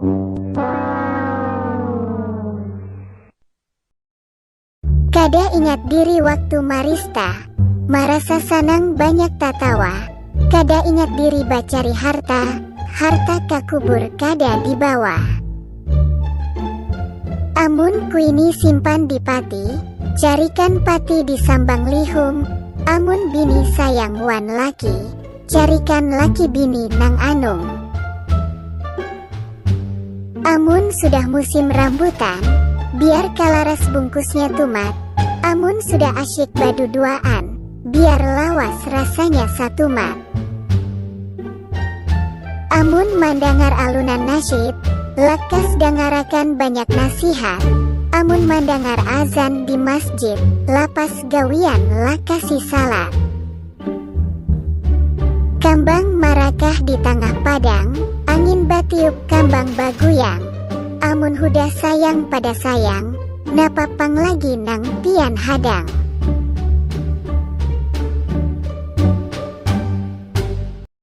Kada ingat diri waktu marista, marasa sanang banyak tatawa. Kada ingat diri bacari harta, harta kakubur kada dibawa. Amun kuini simpan di pati, carikan pati di sambang lihum. Amun bini sayang wan laki, carikan laki bini nang anung. Amun sudah musim rambutan, biar kalaras bungkusnya tumat. Amun sudah asyik badu duaan, biar lawas rasanya satu mat. Amun mandangar alunan nasyid, lekas dangarakan banyak nasihat. Amun mandangar azan di masjid, lapas gawian lakasi salat. Kambang marakah di tengah padang, angin batiup kambang baguyang. Amun huda sayang pada sayang, napapang lagi nang pian hadang.